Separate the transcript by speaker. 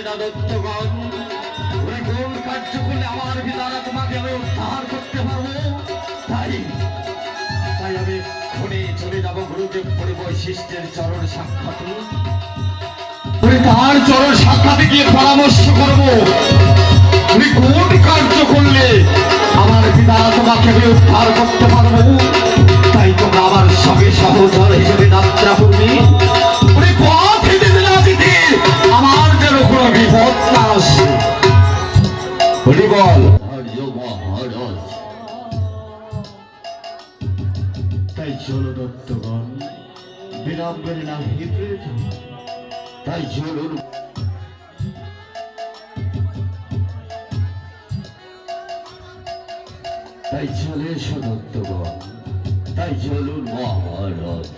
Speaker 1: না দত্তগণ, ওই কোন কার্য করলে আমার পিতারা তোমাকে আমি উদ্ধার করতে পারবো? তাই তাই আমি খুনে চলে যাবো গুরুদেব পড়ে বৈশিষ্ট্যের চরণ সাক্ষাতে, তার চরণ সাক্ষাতে গিয়ে পরামর্শ করবো তুমি কোন কার্য করলে আমার পিতারা তোমাকে আমি উদ্ধার করতে পারবো। তাই তোমরা আমার সঙ্গে সহচর হিসেবে যাত্রা করবে। আমার যেন কোনো বিপদ না আসে। বল তাই চলো দত্তগণ, বিলম্বের না তাই চলুন। তাই চলে এসো দত্তগণ, তাই চলুন মহারাজ।